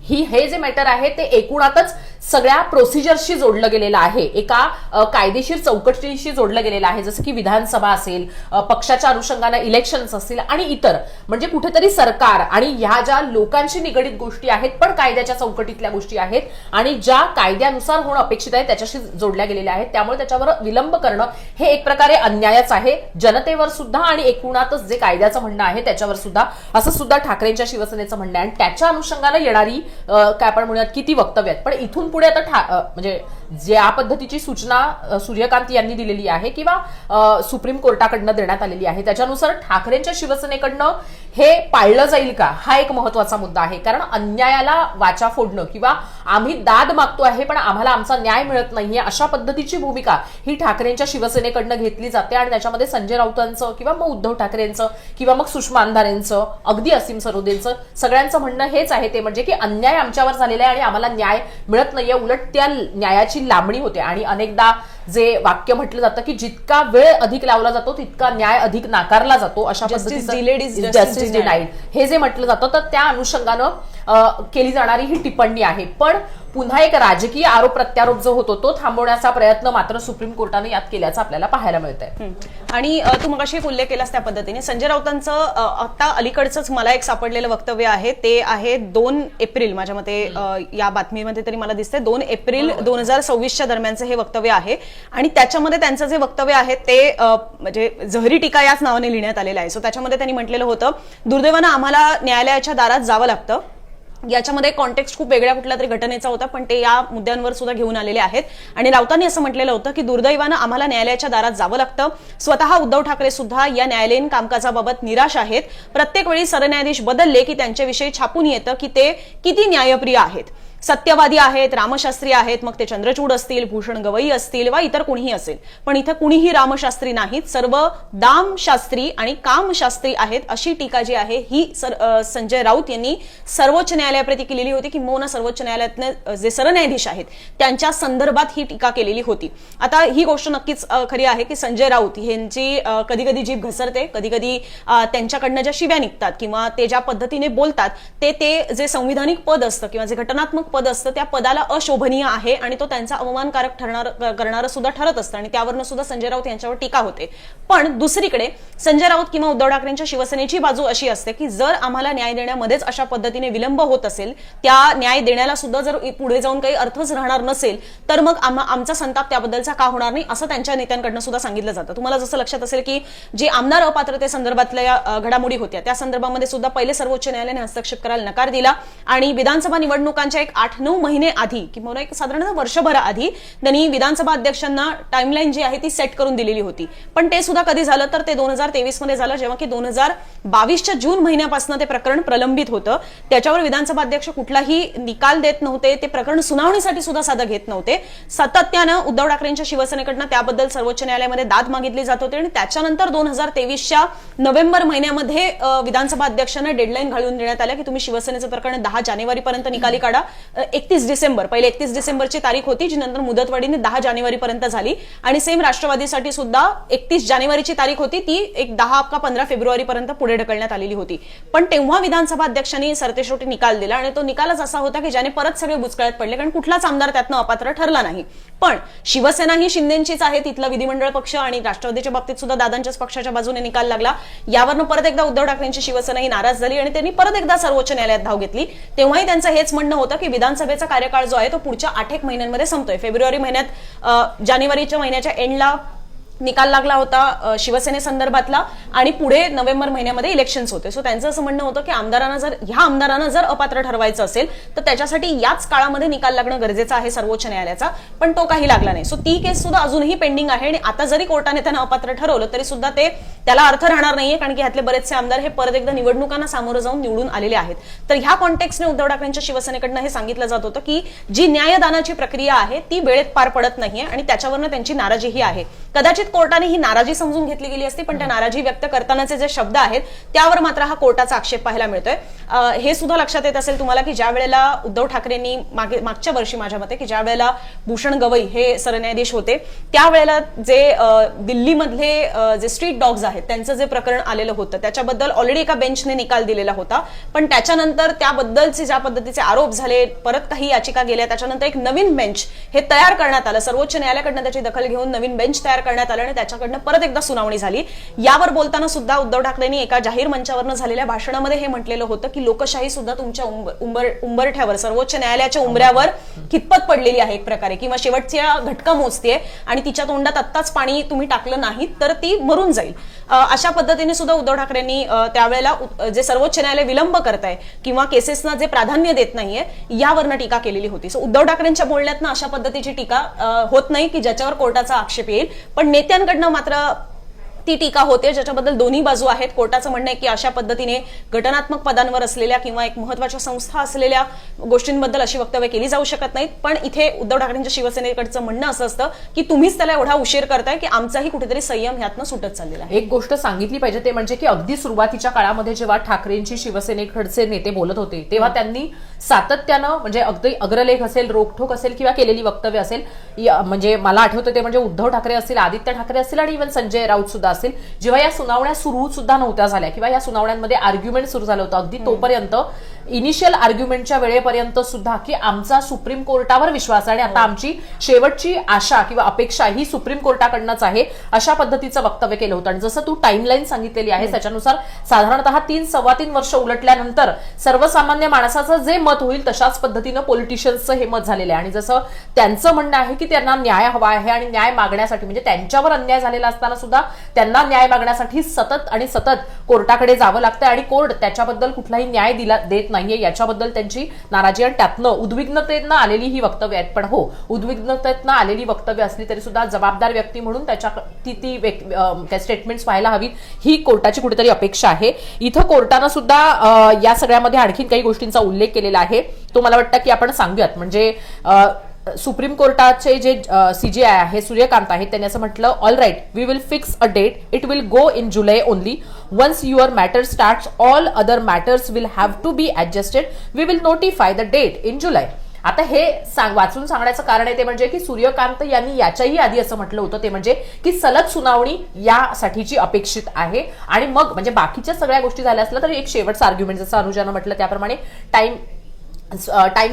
हे जे मॅटर आहे ते एकूणातच सगळ्या प्रोसिजरशी जोडलं गेलेलं आहे. एका कायदेशीर चौकटीशी जोडलं गेलेलं आहे. जसं की विधानसभा असेल, पक्षाच्या अनुषंगाने इलेक्शन्स असतील आणि इतर म्हणजे कुठेतरी सरकार आणि ह्या ज्या लोकांशी निगडीत गोष्टी आहेत पण कायद्याच्या चौकटीतल्या गोष्टी आहेत आणि ज्या कायद्यानुसार होणं अपेक्षित आहे त्याच्याशी जोडल्या गेलेल्या आहेत. त्यामुळे त्याच्यावर विलंब करणं हे एक प्रकारे अन्यायच आहे जनतेवर सुद्धा आणि एकूणातच जे कायद्याचं म्हणणं आहे त्याच्यावर सुद्धा. असं सुद्धा ठाकरेंच्या शिवसेनेचं म्हणणं आहे आणि त्याच्या अनुषंगाने येणारी काय आपण म्हणूयात किती वक्तव्य आहेत. पण इथून पुढे आता म्हणजे ज्या पद्धतीची सूचना सूर्यकांत यांनी दिलेली आहे किंवा सुप्रीम कोर्टाकडनं देण्यात आलेली आहे त्याच्यानुसार ठाकरेंच्या शिवसेनेकडनं हे पाळलं जाईल का हा एक महत्वाचा मुद्दा आहे. कारण अन्यायाला वाचा फोडणं किंवा आम्ही दाद मागतो आहे पण आम्हाला आमचा न्याय मिळत नाहीये अशा पद्धतीची भूमिका ही ठाकरेंच्या शिवसेनेकडनं घेतली जाते. आणि त्याच्यामध्ये संजय राऊतांचं किंवा मग उद्धव ठाकरेंचं किंवा मग सुषमा अंधारेंचं अगदी असीम सरोदेंचं सगळ्यांचं म्हणणं हेच आहे ते म्हणजे की अन्याय आमच्यावर झालेला आहे आणि आम्हाला न्याय मिळत नाहीये. उलट त्या न्यायाची लांबणी होते आणि अनेकदा जे वाक्य म्हटलं जातं की जितका वेळ अधिक लावला जातो तितका न्याय अधिक नाकारला जातो. अशा पद्धतीचं जस्टिस डिनाईड हे जे म्हटलं जातं तर त्या अनुषंगानं केली जाणारी ही टिप्पणी आहे. पण पुन्हा एक राजकीय आरोप प्रत्यारोप जो होतो तो थांबवण्याचा प्रयत्न मात्र सुप्रीम कोर्टाने यात केल्याचं आपल्याला पाहायला मिळत आहे. आणि तू मगाशी एक उल्लेख केलास त्या पद्धतीने संजय राऊतांचं आता अलीकडचंच मला एक सापडलेलं वक्तव्य आहे ते आहे 2 एप्रिल माझ्या मते या बातमीमध्ये तरी मला दिसतंय 2 एप्रिल 2026च्या दरम्यानचं हे वक्तव्य आहे. आणि त्याच्यामध्ये त्यांचं जे वक्तव्य आहे ते म्हणजे जहरी टीका याच नावाने लिहिण्यात आलेलं आहे. सो त्याच्यामध्ये त्यांनी म्हटलेलं होतं दुर्दैवानं आम्हाला न्यायालयाच्या दारात जावं लागतं. याच्यामध्ये कॉन्टेक्स्ट खूप वेगळ्या कुठल्या तरी घटनेचा होता पण ते या मुद्द्यांवर सुद्धा घेऊन आलेले आहेत. आणि राऊतांनी असं म्हटलेलं होतं की दुर्दैवानं आम्हाला न्यायालयाच्या दारात जावं लागतं. स्वतः उद्धव ठाकरे सुद्धा या न्यायालयीन कामकाजाबाबत निराश आहेत. प्रत्येक वेळी सरन्यायाधीश बदलले की त्यांच्याविषयी छापून येतं की ते किती न्यायप्रिय आहेत, सत्यवादी आहेत, रामशास्त्री आहेत. मग ते चंद्रचूड असतील, भूषण गवई असतील वा इतर कुणीही असेल. पण इथं कुणीही रामशास्त्री नाहीत, सर्व दामशास्त्री आणि कामशास्त्री आहेत अशी टीका जी आहे ही संजय राऊत यांनी सर्वोच्च न्यायालयाप्रती केलेली होती. किंबहुना सर्वोच्च न्यायालयातले जे सरन्यायाधीश आहेत त्यांच्या संदर्भात ही टीका केलेली होती. आता ही गोष्ट नक्कीच खरी आहे की संजय राऊत यांची कधी कधी जीभ घसरते, कधी कधी त्यांच्याकडनं ज्या शिव्या निघतात किंवा ते ज्या पद्धतीने बोलतात ते जे संविधानिक पद असतं किंवा जे घटनात्मक पद असतं त्या पदाला अशोभनीय आहे आणि तो त्यांचा अवमानकारक करणारं सुद्धा ठरत असतं आणि त्यावरनं सुद्धा संजय राऊत यांच्यावर टीका होते. पण दुसरीकडे संजय राऊत किंवा उद्धव ठाकरेंच्या शिवसेनेची बाजू अशी असते की जर आम्हाला न्याय देण्यामध्येच अशा पद्धतीने विलंब होत असेल, त्या न्याय देण्याला सुद्धा जर पुढे जाऊन काही अर्थच राहणार नसेल तर मग आमचा संताप त्याबद्दलचा का होणार नाही असं त्यांच्या नेत्यांकडनं सुद्धा सांगितलं जातं. तुम्हाला जसं लक्षात असेल की जे आमदार अपात्रतेसंदर्भातल्या घडामोडी होत्या त्या संदर्भामध्ये सुद्धा पहिले सर्वोच्च न्यायालयाने हस्तक्षेप करायला नकार दिला आणि विधानसभा निवडणुकांच्या एक 8-9 महिने आधी किंवा एक साधारणतः वर्षभर आधी त्यांनी विधानसभा अध्यक्षांना टाइमलाईन जी आहे ती सेट करून दिलेली होती. पण ते सुद्धा कधी झालं तर ते 2023 मध्ये झालं जेव्हा की 2022च्या जून महिन्यापासून ते प्रकरण प्रलंबित होतं. त्याच्यावर विधानसभा अध्यक्ष कुठलाही निकाल देत नव्हते, ते प्रकरण सुनावणीसाठी सुद्धा साधं घेत नव्हते. सातत्यानं उद्धव ठाकरेंच्या शिवसेनेकडनं त्याबद्दल सर्वोच्च न्यायालयामध्ये दाद मागितली जात होती आणि त्याच्यानंतर 2023च्या नोव्हेंबर महिन्यामध्ये विधानसभा अध्यक्षांना डेडलाईन घालून देण्यात आल्या की तुम्ही शिवसेनेचं प्रकरण 10 जानेवारीपर्यंत निकाली काढा. 31 डिसेंबर, पहिले 31 डिसेंबरची तारीख होती, जी नंतर मुदतवाढीने 10 जानेवारीपर्यंत झाली. आणि सेम राष्ट्रवादीसाठी सुद्धा 31 जानेवारीची तारीख होती, ती एक 10 का 15 फेब्रुवारीपर्यंत पुढे ढकलण्यात आलेली होती. पण तेव्हा विधानसभा अध्यक्षांनी सरतेशेवटी निकाल दिला आणि तो निकालच असा होता की ज्याने परत सगळे बुचकळ्यात पडले, कारण कुठलाच आमदार त्यातनं अपात्र ठरला नाही. पण शिवसेना ही शिंदेचीच आहे, तिथला विधिमंडळ पक्ष, आणि राष्ट्रवादीच्या बाबतीत सुद्धा दादांच्याच पक्षाच्या बाजूने निकाल लागला. यावरनं परत एकदा उद्धव ठाकरेंची शिवसेना ही नाराज झाली आणि त्यांनी परत एकदा सर्वोच्च न्यायालयात धाव घेतली. तेव्हाही त्यांचं हेच म्हणणं होतं की विधानसभेचा कार्यकाळ जो आहे तो पुढच्या 8 महिन्यांमध्ये संपतोय. फेब्रुवारी महिन्यात, जानेवारीच्या महिन्याच्या एंडला निकाल लागला होता शिवसेनेसंदर्भातला, आणि पुढे नोव्हेंबर महिन्यामध्ये इलेक्शन्स होते. सो त्यांचं असं म्हणणं होतं की ह्या आमदारांना जर अपात्र ठरवायचं असेल तर त्याच्यासाठी याच काळामध्ये निकाल लागणं गरजेचं आहे सर्वोच्च न्यायालयाचा, पण तो काही लागला नाही. सो ती केस सुद्धा अजूनही पेंडिंग आहे, आणि आता जरी कोर्टाने त्यांना अपात्र ठरवलं तरी सुद्धा त्याला अर्थ राहणार नाहीये, कारण की ह्यातले बरेचसे आमदार हे परत एकदा निवडणुकांना सामोरं जाऊन निवडून आलेले आहेत. तर ह्या कॉन्टेक्स्टने उद्धव ठाकरेंच्या शिवसेनेकडनं हे सांगितलं जात होतं की जी न्यायदानाची प्रक्रिया आहे ती वेळेत पार पडत नाहीये, आणि त्याच्यावरनं त्यांची नाराजीही आहे. कदाचित कोर्टाने ही नाराजी समजून घेतली गेली असती, पण त्या नाराजी व्यक्त करतानाचे जे शब्द आहेत त्यावर मात्र हा कोर्टाचा आक्षेप पाहायला मिळतोय. हे सुद्धा लक्षात येत असेल तुम्हाला की ज्या वेळेला उद्धव ठाकरेंनी मागच्या वर्षी माझ्या मते की ज्या वेळेला भूषण गवई हे सरन्यायाधीश होते, त्यावेळेला जे दिल्लीमधले जे स्ट्रीट डॉग्स आहेत त्यांचं जे प्रकरण आलेलं होतं त्याच्याबद्दल ऑलरेडी एका बेंचने निकाल दिलेला होता. पण त्याच्यानंतर त्याबद्दलचे ज्या पद्धतीचे आरोप झाले, परत काही याचिका गेल्या, त्याच्यानंतर एक नवीन बेंच हे तयार करण्यात आलं. सर्वोच्च न्यायालयाकडनं त्याची दखल घेऊन नवीन बेंच तयार करण्यात आलं आणि त्याच्याकडनं परत एकदा सुनावणी झाली. यावर बोलताना सुद्धा उद्धव ठाकरेंनी एका जाहीर मंचावरनं झालेल्या भाषणामध्ये हे म्हटलेलं होतं की लोकशाही सुद्धा तुमच्या उंबरठ्यावर, सर्वोच्च न्यायालयाच्या उंबऱ्यावर कितपत पडलेली आहे एक प्रकारे, किंवा शेवटच्या घटका मोजतेय आणि तिच्या तोंडात आत्ताच पाणी तुम्ही टाकलं नाही तर ती मरून जाईल. अशा पद्धतीने सुद्धा उद्धव ठाकरेंनी त्यावेळेला जे सर्वोच्च न्यायालय विलंब करत आहे किंवा केसेसना जे प्राधान्य देत नाहीये यावरनं टीका केलेली होती. सो उद्धव ठाकरेंच्या बोलण्यातनं अशा पद्धतीची टीका होत नाही की ज्याच्यावर कोर्टाचा आक्षेप येईल, पण नेत्यांकडनं मात्र ती टीका होते ज्याच्याबद्दल दोन्ही बाजू आहेत. कोर्टाचं म्हणणं आहे की अशा पद्धतीने घटनात्मक पदांवर असलेल्या किंवा एक महत्वाच्या संस्था असलेल्या गोष्टींबद्दल अशी वक्तव्य केली जाऊ शकत नाहीत. पण इथे उद्धव ठाकरेंच्या शिवसेनेकडचं म्हणणं असं असतं की तुम्हीच त्याला एवढा उशीर करताय की आमचाही कुठेतरी संयम ह्यातनं सुटत चाललेला आहे. एक गोष्ट सांगितली पाहिजे ते म्हणजे की अगदी सुरुवातीच्या काळामध्ये जेव्हा ठाकरेंची शिवसेनेकडचे नेते बोलत होते तेव्हा त्यांनी सातत्यानं म्हणजे अगदी अग्रलेख असेल, रोखठोक असेल किंवा केलेली वक्तव्य असेल, म्हणजे मला आठवतं ते म्हणजे उद्धव ठाकरे असतील, आदित्य ठाकरे असतील आणि इव्हन संजय राऊत सुद्धा असेल, जेव्हा या सुनावण्या सुरू सुद्धा नव्हत्या झाल्या किंवा या सुनावण्यांमध्ये आर्ग्युमेंट सुरू झालं होतं, अगदी तोपर्यंत इनिशियल आर्ग्युमेंटच्या वेळेपर्यंत सुद्धा की आमचा सुप्रीम कोर्टावर विश्वास आहे आणि आता आमची शेवटची आशा किंवा अपेक्षा ही सुप्रीम कोर्टाकडनंच आहे, अशा पद्धतीचं वक्तव्य केलं होतं. आणि जसं तू टाइमलाईन सांगितलेली आहे त्याच्यानुसार साधारणतः 3-3.25 वर्ष उलटल्यानंतर सर्वसामान्य माणसाचं जे मत होईल तशाच पद्धतीनं पॉलिटिशियन्सचं हे मत झालेलं आहे. आणि जसं त्यांचं म्हणणं आहे की त्यांना न्याय हवा आहे आणि न्याय मागण्यासाठी म्हणजे त्यांच्यावर अन्याय झालेला असताना सुद्धा त्यांना न्याय मागण्यासाठी सतत कोर्टाकडे जावं लागतं आणि कोर्ट त्याच्याबद्दल कुठलाही न्याय देत नाहीये याच्याबद्दल त्यांची नाराजी आणि त्यातनं उद्विग्नतेनं आलेली ही वक्तव्य आहेत. पण हो, उद्विग्नतेनं आलेली वक्तव्य असली तरी सुद्धा जबाबदार व्यक्ती म्हणून त्या स्टेटमेंट्स व्हायला हवीत ही कोर्टाची कुठेतरी अपेक्षा आहे. इथं कोर्टानं सुद्धा या सगळ्यामध्ये आणखीन काही गोष्टींचा उल्लेख केलेला आहे, तो मला वाटतं की आपण सांगूयात. म्हणजे सुप्रीम कोर्टाचे जे सीजेआय आहे सूर्यकांत आहेत त्यांनी असं म्हटलं, all right, we will fix a date, it will go in July only. Once your matter starts, all other matters will have to be adjusted. We will notify the date in July. आता हे वाचून सांगण्याचं कारण आहे ते म्हणजे की सूर्यकांत यांनी याच्याही आधी असं म्हटलं होतं ते म्हणजे की सलग सुनावणी यासाठीची अपेक्षित आहे आणि मग म्हणजे बाकीच्या सगळ्या गोष्टी झाल्या असल्या तरी एक शेवटचा आर्ग्युमेंट जसं अनुजानं म्हटलं त्याप्रमाणे टाइम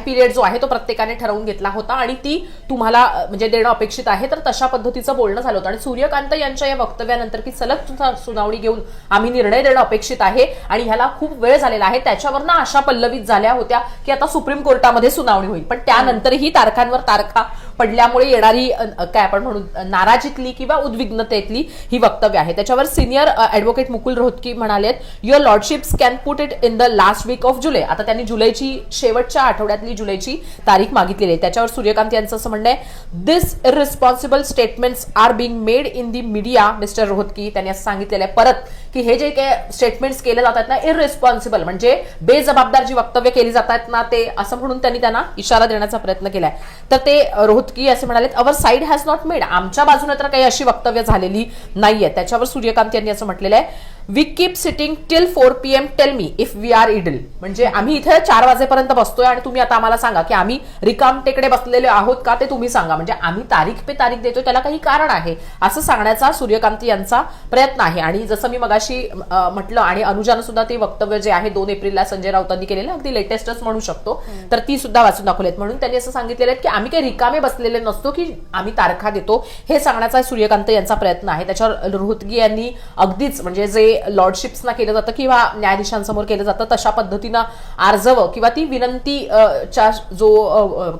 पिरियड जो आहे तो प्रत्येकाने ठरवून घेतला होता आणि ती तुम्हाला म्हणजे देणं अपेक्षित आहे, तर तशा पद्धतीचं बोलणं झालं होतं. आणि सूर्यकांत यांच्या या वक्तव्यानंतर की सलग सुनावणी घेऊन आम्ही निर्णय देणं अपेक्षित आहे आणि ह्याला खूप वेळ झालेला आहे, त्याच्यावरनं आशा पल्लवित झाल्या होत्या की आता सुप्रीम कोर्टामध्ये सुनावणी होईल. पण त्यानंतरही तारखांवर तारखा पडल्यामुळे येणारी काय आपण म्हणू नाराजीतली किंवा उद्विग्नतेतली ही वक्तव्य आहे. त्याच्यावर सिनियर ऍडव्होकेट मुकुल रोहतगी म्हणालेत, your lordships can put it in the last week of July. आता त्यांनी जुलैची शेवटच्या आठवड्यातली जुलैची तारीख मागितलेली आहे. त्याच्यावर सूर्यकांत यांचं असं म्हणणं आहे, this irresponsible statements are being made in the media. Mister Rohatgi त्यांनी असं सांगितलेलं आहे परत की हे जे काही स्टेटमेंट्स केले जातात ना इररिस्पॉन्सिबल म्हणजे बेजबाबदार जी वक्तव्य केली जातात ना ते असं म्हणून त्यांनी त्यांना इशारा देण्याचा प्रयत्न केलाय. तर ते रोहतगी असे म्हणाले our side has not made, आमच्या बाजूने तर काही अशी वक्तव्य झालेली नाहीये. त्याच्यावर सूर्यकांत यांनी असं म्हटलेलं आहे we keep sitting till 4 PM tell me if we are idle, म्हणजे आम्ही इथे 4 वाजेपर्यंत बसतोय आणि तुम्ही आता आम्हाला सांगा की आम्ही रिकामटेकडे बसलेले आहोत का ते तुम्ही सांगा, म्हणजे आम्ही तारीख पे तारीख देतोय त्याला काही कारण आहे असं सांगण्याचा सूर्यकांत यांचा प्रयत्न आहे. आणि जसं मी मगाशी म्हटलं आणि अनुजानं सुद्धा ते वक्तव्य जे आहे 2 एप्रिलला संजय राऊतांनी केलेलं अगदी लेटेस्टच म्हणू शकतो, तर ती सुद्धा वाचून दाखवलेत. म्हणून त्यांनी असं सांगितलेलं आहे की आम्ही काही रिकामे बसलेले नसतो की आम्ही तारखा देतो, हे सांगण्याचा सूर्यकांत यांचा प्रयत्न आहे. त्याच्यावर रोहतगी यांनी अगदीच म्हणजे जे लॉर्डशिप्सना केलं जातं किंवा न्यायाधीशांसमोर केलं जातं तशा पद्धतीनं आर्जव किंवा ती विनंतीचा जो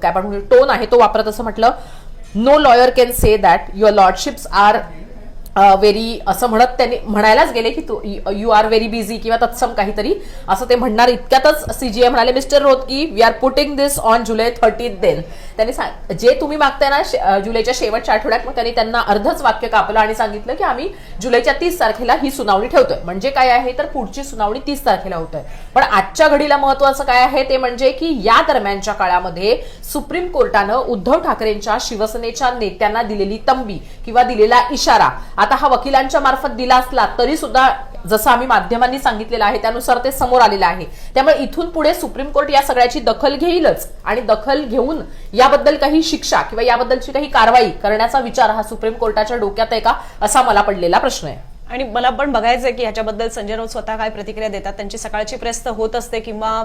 काय आपण म्हणू टोन आहे तो वापरत असं म्हटलं no lawyer can say that your lordships are very असं म्हणत त्यांनी म्हणायलाच गेले की यू आर व्हेरी बिझी किंवा तत्सम काहीतरी असं ते म्हणणार. इतक्यातच सीजीए म्हणाले mister Rohatgi we are putting this on July 30 then, त्यांनी जे तुम्ही मागताय ना जुलैच्या शेवटच्या आठवड्यात, मग त्यांनी त्यांना अर्धच वाक्य कापलं आणि सांगितलं की आम्ही जुलैच्या 30 तारखेला ही सुनावणी ठेवतोय. म्हणजे काय आहे तर पुढची सुनावणी 30 तारखेला होतोय. पण आजच्या घडीला महत्वाचं काय आहे ते म्हणजे की या दरम्यानच्या काळामध्ये सुप्रीम कोर्टानं उद्धव ठाकरेंच्या शिवसेनेच्या नेत्यांना दिलेली तंबी किंवा दिलेला इशारा आता हा वकिलांच्या मार्फत दिला असला तरी सुद्धा जसं आम्ही माध्यमांनी सांगितलेलं आहे त्यानुसार ते समोर आलेलं आहे. त्यामुळे इथून पुढे सुप्रीम कोर्ट या सगळ्याची दखल घेईलच आणि दखल घेऊन याबद्दल काही शिक्षा किंवा याबद्दलची काही कारवाई करण्याचा विचार हा सुप्रीम कोर्टाच्या डोक्यात आहे का असा मला पडलेला प्रश्न आहे. आणि मला पण बघायचंय की ह्याच्याबद्दल संजय राऊत स्वतः काय प्रतिक्रिया देतात. त्यांची सकाळची प्रेस तर होत असते किंवा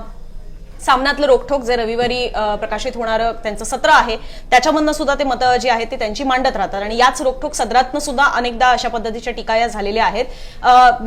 सामन्यातलं रोखठोक जे रविवारी प्रकाशित होणारं त्यांचं सत्र आहे त्याच्यामधनं सुद्धा ते मतं जी आहेत ती त्यांची मांडत राहतात आणि याच रोखठोक सदरातनं सुद्धा अनेकदा अशा पद्धतीच्या टीका या झालेल्या आहेत.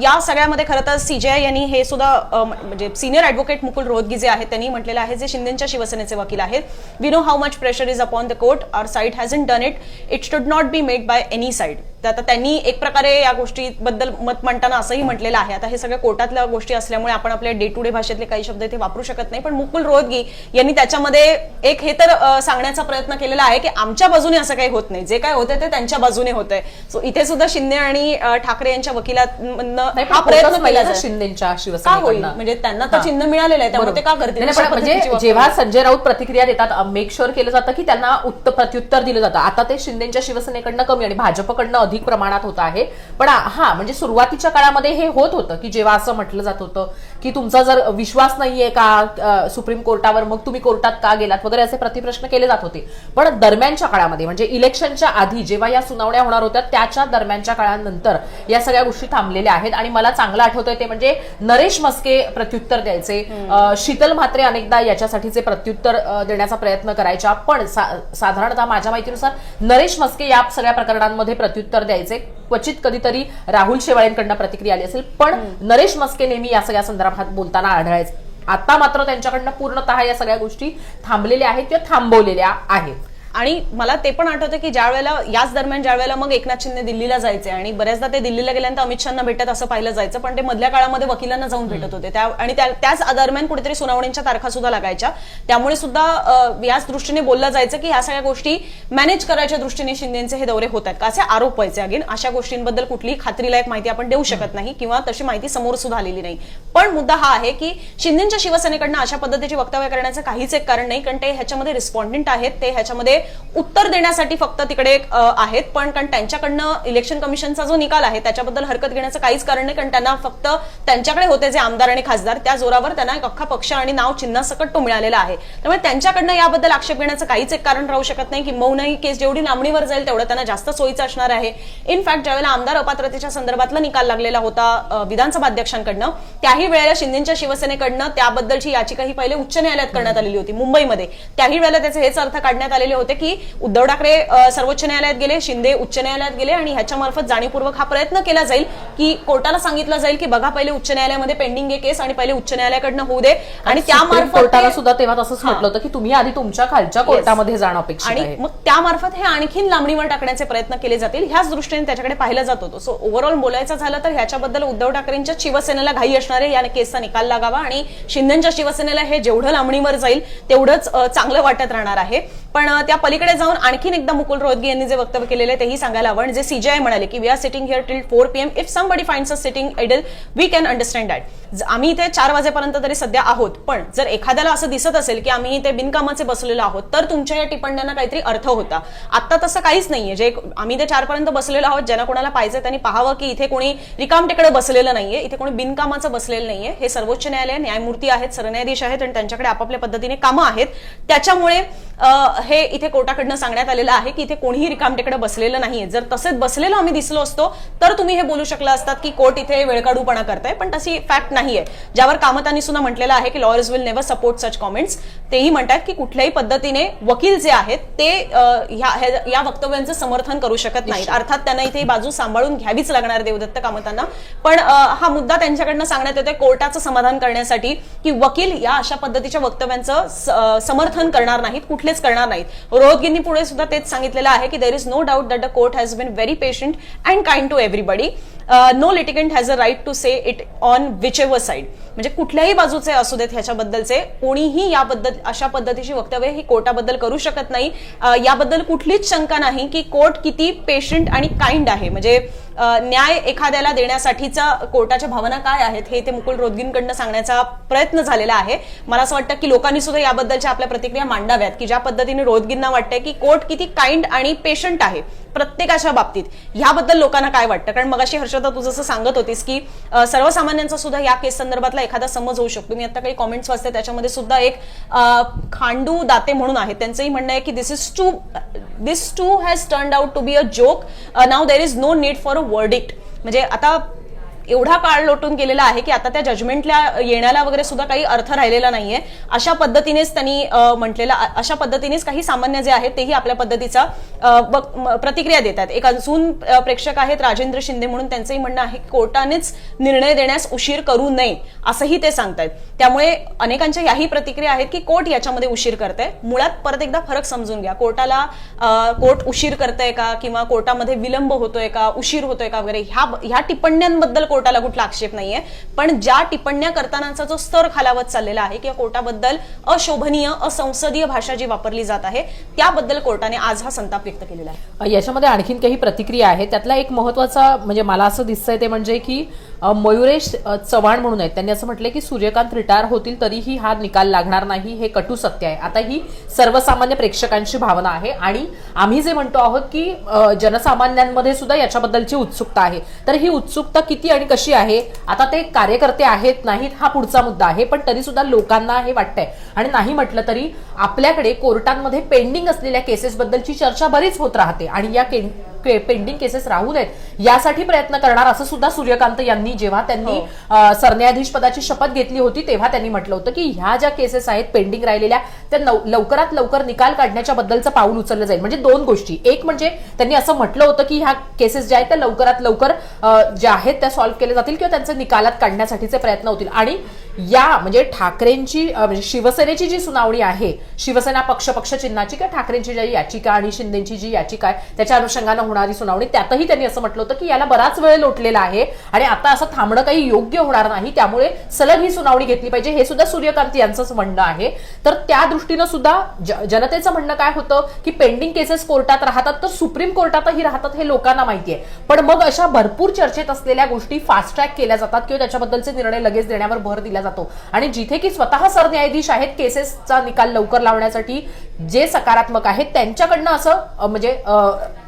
या सगळ्यामध्ये खरं तर सीजेआय यांनी हे सुद्धा म्हणजे सिनियर ऍडव्होकेट मुकुल रोहतगी जे आहेत त्यांनी म्हटलेलं आहे, जे शिंदेच्या शिवसेनेचे वकील आहेत, we know how much pressure is upon the court, our side hasn't done it, it should not be made by any side. तर आता त्यांनी एक प्रकारे या गोष्टीबद्दल मत मांडताना असंही म्हटलेलं आहे. आता हे सगळ्या कोर्टातल्या गोष्टी असल्यामुळे आपण आपल्या डे टू डे भाषेतले काही शब्द इथे वापरू शकत नाही, पण मुकुल रोहतगी यांनी त्याच्यामध्ये एक हे तर सांगण्याचा प्रयत्न केलेला आहे की आमच्या बाजूने असं काही होत नाही, जे काय होतंय ते त्यांच्या बाजूने होतंय. सो इथे सुद्धा शिंदे आणि ठाकरे यांच्या वकिलांमधनं हा प्रयत्न केला जातो. शिंदेच्या का होईल म्हणजे त्यांना तर चिन्ह मिळालेलं आहे त्यामुळे ते का करतील. म्हणजे जेव्हा संजय राऊत प्रतिक्रिया देतात मेक शुअर केलं जातं की त्यांना प्रत्युत्तर दिलं जातं. आता ते शिंदेच्या शिवसेनेकडनं कमी आणि भाजपकडनं अधिक प्रमाणात होत आहे. पण हा म्हणजे सुरुवातीच्या काळामध्ये हे होत होतं की जेव्हा असं म्हटलं जात होतं की तुमचा जर विश्वास नाहीये का सुप्रीम कोर्टावर मग तुम्ही कोर्टात का गेलात वगैरे असे प्रतिप्रश्न केले जात होते. पण दरम्यानच्या काळामध्ये म्हणजे इलेक्शनच्या आधी जेव्हा या सुनावण्या होणार होत्या त्याच्या दरम्यानच्या काळानंतर या सगळ्या गोष्टी थांबलेल्या आहेत. आणि मला चांगलं आठवतंय ते म्हणजे नरेश म्हस्के प्रत्युत्तर द्यायचे, शीतल म्हात्रे अनेकदा याच्यासाठीचे प्रत्युत्तर देण्याचा प्रयत्न करायच्या, पण साधारणतः माझ्या माहितीनुसार नरेश म्हस्के या सगळ्या प्रकरणांमध्ये प्रत्युत्तर द्यायचे. क्वचित कधीतरी राहुल शेवाळेंकडनं प्रतिक्रिया आली असेल, पण नरेश म्हस्के नेहमी या सगळ्या संदर्भात बोलताना आढळायचे. आता मात्र त्यांच्याकडनं पूर्णतः या सगळ्या गोष्टी थांबलेल्या आहेत किंवा थांबवलेल्या आहेत. आणि मला ते पण आठवतं की ज्या वेळेला याच दरम्यान ज्या वेळेला मग एकनाथ शिंदे दिल्लीला जायचे आणि बऱ्याचदा ते दिल्लीला गेल्यानंतर अमित शहाना भेटत असं पाहिलं जायचं, पण ते मधल्या काळामध्ये वकिलांना जाऊन भेटत होते आणि त्याच दरम्यान कुठेतरी सुनावणीच्या तारखा सुद्धा लागायच्या. त्यामुळे सुद्धा याच दृष्टीने बोललं जायचं की ह्या सगळ्या गोष्टी मॅनेज करायच्या दृष्टीने शिंदेचे हे दौरे होत आहेत का असे आरोप व्हायचे. अगेन अशा गोष्टींबद्दल कुठलीही खात्रीलायक माहिती आपण देऊ शकत नाही किंवा तशी माहिती समोर सुद्धा आलेली नाही. पण मुद्दा हा आहे की शिंदेच्या शिवसेनेकडनं अशा पद्धतीची वक्तव्य करण्याचं काहीच एक कारण नाही, कारण ते ह्याच्यामध्ये रिस्पॉन्डेंट आहेत, ते ह्याच्यामध्ये उत्तर देण्यासाठी फक्त तिकडे आहेत. पण कारण त्यांच्याकडनं इलेक्शन कमिशनचा जो निकाल आहे त्याच्याबद्दल हरकत घेण्याचं काहीच कारण नाही, कारण त्यांना फक्त त्यांच्याकडे होते जे आमदार आणि खासदार त्या जोरावर त्यांना एक अख्खा पक्ष आणि नाव चिन्हासकट तो मिळालेला आहे. त्यामुळे त्यांच्याकडनं याबद्दल आक्षेप घेण्याचं काहीच एक कारण राहू शकत नाही. किंबहुना ही केस जेवढी लांबणीवर जाईल तेवढं त्यांना जास्त सोयीचं असणार आहे. इनफॅक्ट ज्यावेळेला आमदार अपात्रतेच्या संदर्भातला निकाल लागलेला होता विधानसभा अध्यक्षांकडनं, त्याही वेळेला शिंदेच्या शिवसेनेकडनं त्याबद्दलची याचिका ही पहिले उच्च न्यायालयात करण्यात आलेली होती मुंबईमध्ये. त्याही वेळेला त्याचे हेच अर्थ काढण्यात आलेले होते की उद्धव ठाकरे सर्वोच्च न्यायालयात गेले, शिंदे उच्च न्यायालयात गेले आणि ह्याच्यामार्फत जाणीवपूर्वक हा प्रयत्न केला जाईल की कोर्टाला सांगितलं जाईल की बघा पहिले उच्च न्यायालयामध्ये पेंडिंग आहे केस आणि पहिले उच्च न्यायालयाकडनं होऊ दे. आणि त्यामार्फत कोर्टाला सुद्धा तेव्हा तसंच म्हटलं होतं की तुम्ही आधी तुमच्या खालच्या कोर्टामध्ये जाणं अपेक्षित आहे आणि मग त्यामार्फत हे आणखीन लांबणीवर टाकण्याचे प्रयत्न केले जातील ह्याच दृष्टीने त्याच्याकडे पाहिलं जात होतं. सो ओव्हरऑल बोलायचं झालं तर ह्याच्याबद्दल उद्धव ठाकरेंच्या शिवसेनेला घाई असणारे या केसचा निकाल लागावा आणि शिंदेच्या शिवसेनेला हे जेवढं लांबणीवर जाईल तेवढंच चांगलं वाटत राहणार आहे. पण त्या पलीकडे जाऊन आणखीन एकदा मुकुल रोहतगी यांनी जे वक्तव्य केलेलं आहे तेही सांगायला हवं. जे सीजेआय म्हणाले की we are sitting here till 4 PM, if somebody finds us sitting idle we can understand that. आम्ही इथे 4 वाजेपर्यंत तरी सध्या आहोत, पण जर एखाद्याला असं दिसत असेल की आम्ही इथे बिनकामाचे बसलेलो आहोत तर तुमच्या या टिप्पण्यांना काहीतरी अर्थ होता. आता तसं काहीच नाहीये. जे आम्ही ते 4 पर्यंत बसलेलो आहोत, ज्यांना कोणाला पाहिजे त्यांनी पाहावं की इथे कोणी रिकामटेकडे बसलेलं नाहीये, इथे कोणी बिनकामाचं बसलेलं नाहीये. हे सर्वोच्च न्यायालय, न्यायमूर्ती आहेत, सरन्यायाधीश आहेत आणि त्यांच्याकडे आपापल्या पद्धतीने कामं आहेत. त्याच्यामुळे हे इथे कोर्टाकडनं सांगण्यात आलेलं आहे की इथे कोणीही रिकामटेकडे बसलेलं नाहीये. जर तसेच बसलेलो आम्ही दिसलो असतो तर तुम्ही हे बोलू शकला असतात की कोर्ट इथे वेळकाढूपणा करताय, पण तशी फॅक्ट नाहीये. ज्यावर कामतांनी सुद्धा म्हटलेलं आहे की lawyers will never support such comments. तेही म्हणतात की कुठल्याही पद्धतीने वकील जे आहेत ते या वक्तव्यांचं समर्थन करू शकत नाहीत. अर्थात त्यांना इथे ही बाजू सांभाळून घ्यावीच लागणार देवदत्त कामतांना. पण हा मुद्दा त्यांच्याकडनं सांगण्यात येतोय कोर्टाचं समाधान करण्यासाठी की वकील या अशा पद्धतीच्या वक्तव्यांचं समर्थन करणार नाहीत, कुठलेच करणार नाहीत. रोहतगींनी पुढे सुद्धा तेच सांगितलेलं आहे की there is no doubt that the court has been very patient and kind to everybody. No litigant has a right to say it on whichever side. म्हणजे कुठल्याही बाजूचे असू देत ह्याच्याबद्दलचे, कोणीही अशा पद्धतीची वक्तव्य ही कोर्टाबद्दल करू शकत नाही. याबद्दल कुठलीच शंका नाही की कोर्ट किती पेशंट आणि काइंड आहे. म्हणजे न्याय एखाद्याला देण्यासाठीचा कोर्टाच्या भावना काय आहेत हे ते मुकुल रोहतगींकडनं सांगण्याचा प्रयत्न झालेला आहे. मला असं वाटतं की लोकांनी सुद्धा याबद्दलच्या आपल्या प्रतिक्रिया मांडाव्यात की ज्या पद्धतीने रोहतगींना वाटतंय की कोर्ट किती काइंड आणि पेशंट आहे प्रत्येकाच्या बाबतीत, ह्याबद्दल लोकांना काय वाटतं. कारण मगाशी हर्षदा तू जसं सांगत होतीस की सर्वसामान्यांचा सुद्धा या केस संदर्भातला एखादा समज होऊ शकतो. मी आता काही कॉमेंट्स वाचते, त्याच्यामध्ये सुद्धा एक खांडू दाते म्हणून आहेत, त्यांचंही म्हणणं आहे की this too has turned out to be a joke, now there is no need for a verdict. म्हणजे आता एवढा काळ लोटून गेलेला आहे की आता त्या जजमेंटला येण्याला वगैरे सुद्धा काही अर्थ राहिलेला नाहीये. अशा पद्धतीनेच त्यांनी म्हटलेलं, अशा पद्धतीनेच काही सामान्य जे आहेत तेही आपल्या पद्धतीचा प्रतिक्रिया देतात. एक अजून प्रेक्षक आहेत राजेंद्र शिंदे म्हणून, त्यांचंही म्हणणं आहे की कोर्टानेच निर्णय देण्यास उशीर करू नये असंही ते सांगतायत. त्यामुळे अनेकांच्या याही प्रतिक्रिया आहेत की कोर्ट याच्यामध्ये उशीर करतंय. मुळात परत एकदा फरक समजून घ्या. कोर्ट उशीर करतंय का किंवा कोर्टामध्ये विलंब होतोय का, उशीर होतोय का वगैरे ह्या टिप्पण्यांबद्दल कोर्टाला कुठला आक्षेप नाहीये. पण ज्या टिप्पण्या करतानाचा जो स्तर खालावत चाललेला आहे किंवा कोर्टाबद्दल अशोभनीय असंसदीय भाषा जी वापरली जात आहे त्याबद्दल कोर्टाने आज हा संताप व्यक्त केलेला आहे. याच्यामध्ये आणखीन काही प्रतिक्रिया आहेत. त्यातला एक महत्वाचा म्हणजे मला असं दिसतंय ते म्हणजे की मयुरेश चव्हाण म्हणून आहेत, त्यांनी असं म्हटलंय की सूर्यकांत रिटायर होतील तरीही हा निकाल लागणार नाही, हे कटू सत्य आहे. आता ही सर्वसामान्य प्रेक्षकांची भावना आहे आणि आम्ही जे म्हणतो आहोत की जनसामान्यांमध्ये सुद्धा याच्याबद्दलची उत्सुकता आहे. तर ही उत्सुकता किती आणि कशी आहे, आता ते कार्यकर्ते आहेत नाहीत हा पुढचा मुद्दा आहे, पण तरी सुद्धा लोकांना हे वाटतंय. आणि नाही म्हटलं तरी आपल्याकडे कोर्टांमध्ये पेंडिंग असलेल्या केसेस बद्दलची चर्चा बरीच होत राहते आणि या पेंडिंग केसेस राहू नयेत यासाठी प्रयत्न करणार असं सुद्धा सूर्यकांत यांनी जेव्हा त्यांनी सरन्यायाधीश पदाची शपथ घेतली होती तेव्हा त्यांनी म्हटलं होतं की ह्या ज्या केसेस आहेत पेंडिंग राहिलेल्या त्या लवकरात लवकर निकाल काढण्याच्या बद्दलचं पाऊल उचललं जाईल. म्हणजे दोन गोष्टी, एक म्हणजे त्यांनी असं म्हटलं होतं की ह्या केसेस ज्या आहेत त्या लवकरात लवकर ज्या आहेत त्या सॉल्व्ह केल्या जातील किंवा त्यांचे निकालात काढण्यासाठीचे प्रयत्न होतील. आणि या म्हणजे ठाकरेंची शिवसेनेची जी सुनावणी आहे, शिवसेना पक्ष चिन्हाची किंवा ठाकरेंची जी याचिका आणि शिंदेची जी याचिका आहे त्याच्या अनुषंगानं होणारी सुनावणी, त्यातही त्यांनी असं म्हटलं होतं की याला बराच वेळ लोटलेला आहे आणि आता असं थांबणं काही योग्य होणार नाही, त्यामुळे सलग ही सुनावणी घेतली पाहिजे, हे सुद्धा सूर्यकांत यांचंच म्हणणं आहे. तर त्या दृष्टीनं सुद्धा जनतेचं म्हणणं काय होतं की पेंडिंग केसेस कोर्टात राहतात तर सुप्रीम कोर्टातही राहतात हे लोकांना माहिती आहे. पण मग अशा भरपूर चर्चेत असलेल्या गोष्टी फास्ट ट्रॅक केल्या जातात किंवा त्याच्याबद्दलचे निर्णय लगेच देण्यावर भर दिला जातो. आणि जिथे की स्वतः सरन्यायाधीश आहेत केसेसचा निकाल लवकर लावण्यासाठी जे सकारात्मक आहेत त्यांच्याकडनं असं म्हणजे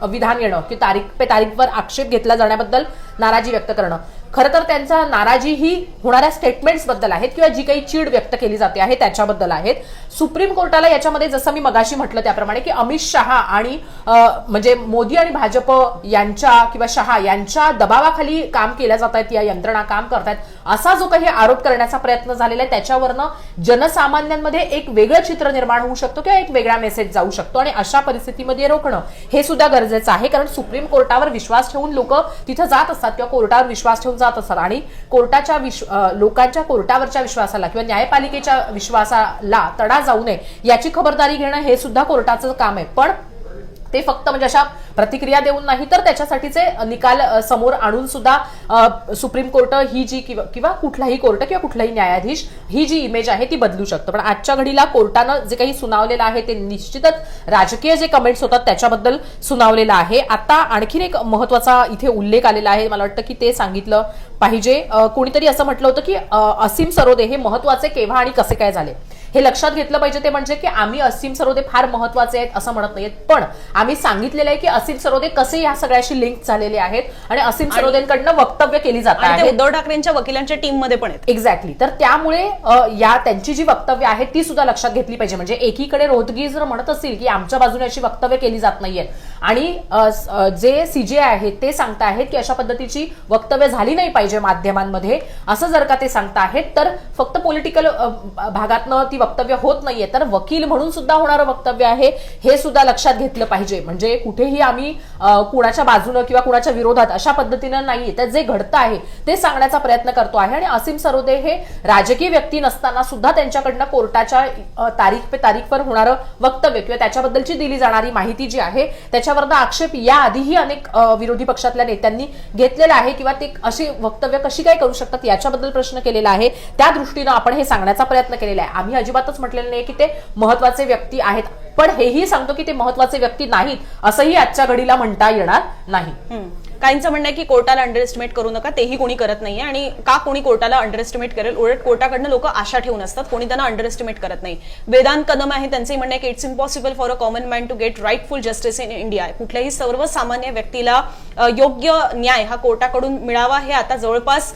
विधान येणं की तारीख पे तारीखवर आक्षेप घेतला जाण्याबद्दल नाराजी व्यक्त करणं, खरं तर त्यांचा नाराजी ही होणाऱ्या स्टेटमेंट्स बद्दल आहेत किंवा जी काही चीड व्यक्त केली जाते आहे त्याच्याबद्दल आहेत. सुप्रीम कोर्टाला याच्यामध्ये जसं मी मगाशी म्हटलं त्याप्रमाणे की अमित शहा आणि म्हणजे मोदी आणि भाजप यांच्या किंवा शहा यांच्या दबावाखाली काम केल्या जात आहेत, या यंत्रणा काम करतायत असा जो काही आरोप करण्याचा प्रयत्न झालेला आहे त्याच्यावरनं जनसामान्यांमध्ये एक वेगळं चित्र निर्माण होऊ शकतो किंवा एक वेगळा मेसेज जाऊ शकतो. आणि अशा परिस्थितीमध्ये रोखणं हे सुद्धा गरजेचं आहे, कारण सुप्रीम कोर्टावर विश्वास ठेवून लोक तिथं जात असतात किंवा कोर्टावर विश्वास ठेवून जात असतात आणि कोर्टाच्या लोकांच्या कोर्टावरच्या विश्वासाला किंवा न्यायपालिकेच्या विश्वासाला तडा जाऊ नये याची खबरदारी घेणं हे सुद्धा कोर्टाचं काम आहे. पण ते फक्त म्हणजे अशा प्रतिक्रिया देऊन नाही तर त्याच्यासाठीचे निकाल समोर आणून सुद्धा सुप्रीम कोर्ट ही जी किंवा कुठलाही कोर्ट किंवा कुठलाही न्यायाधीश ही जी इमेज आहे ती बदलू शकतो. पण आजच्या घडीला कोर्टानं जे काही सुनावलेलं आहे ते निश्चितच राजकीय जे कमेंट्स होतात त्याच्याबद्दल सुनावलेलं आहे. आता आणखीन एक महत्वाचा इथे उल्लेख आलेला आहे, मला वाटतं की ते सांगितलं पाहिजे. कोणीतरी असं म्हटलं होतं की असीम सरोदे हे महत्वाचे केव्हा आणि कसे काय झाले हे लक्षात घेतलं पाहिजे. ते म्हणजे की आम्ही असीम सरोदे फार महत्वाचे आहेत असं म्हणत नाहीत, पण आम्ही सांगितलेलं आहे की असीम सरोदे कसे या सगळ्याशी लिंक झालेले आहेत आणि असीम सरोदेंकडनं वक्तव्य केली जात आणि ते आहेत. उद्धव ठाकरेंच्या वकिलांच्या टीम मध्ये पण आहेत. एक्झॅक्टली. तर त्यामुळे या त्यांची जी वक्तव्य आहेत ती सुद्धा लक्षात घेतली पाहिजे. म्हणजे एकीकडे रोहतगी जर म्हणत असतील की आमच्या बाजूने अशी वक्तव्य केली जात नाहीयेत आणि जे सीजेआय आहेत ते सांगताहेत की अशा पद्धतीची वक्तव्य झाली नाही पाहिजे माध्यमांमध्ये, असं जर का ते सांगताहेत तर फक्त पॉलिटिकल भागातनं ती वक्तव्य होत नाहीये, तर वकील म्हणून सुद्धा होणारं वक्तव्य आहे हे सुद्धा लक्षात घेतलं पाहिजे. म्हणजे कुठेही आम्ही कुणाच्या बाजूनं किंवा कुणाच्या विरोधात अशा पद्धतीनं नाहीये, तर जे घडतं आहे ते सांगण्याचा प्रयत्न करतो आहे. आणि असीम सरोदे हे राजकीय व्यक्ती नसताना सुद्धा त्यांच्याकडनं कोर्टाच्या तारीखवर होणारं वक्तव्य किंवा त्याच्याबद्दलची दिली जाणारी माहिती जी आहे त्याच्यावरचा आक्षेप याआधीही अनेक विरोधी पक्षातल्या नेत्यांनी घेतलेला आहे किंवा ते अशी वक्तव्य कशी काय करू शकतात याच्याबद्दल प्रश्न केलेला आहे. त्या दृष्टीनं आपण हे सांगण्याचा प्रयत्न केलेला आहे. आम्ही अजिबातच म्हटलेलं नाही की ते महत्वाचे व्यक्ती आहेत, पण हेही सांगतो की ते महत्वाचे व्यक्ती नाहीत असंही आजच्या घडीला म्हणता येणार नाही. काहींचं म्हणणं आहे की कोर्टाला अंडर एस्टिमेट करू नका, तेही कोणी करत नाहीये. आणि का कोणी कोर्टाला अंडर एस्टिमेट करेल? उलट कोर्टाकडनं लोक आशा ठेवून असतात, कोणी त्यांना अंडर एस्टिमेट करत नाही. वेदांत कदम आहे, त्यांचंही म्हणणं आहे की it's impossible for a common man to get rightful justice in India. कुठल्याही सर्वसामान्य व्यक्तीला योग्य न्याय हा कोर्टाकडून मिळावा हे आता जवळपास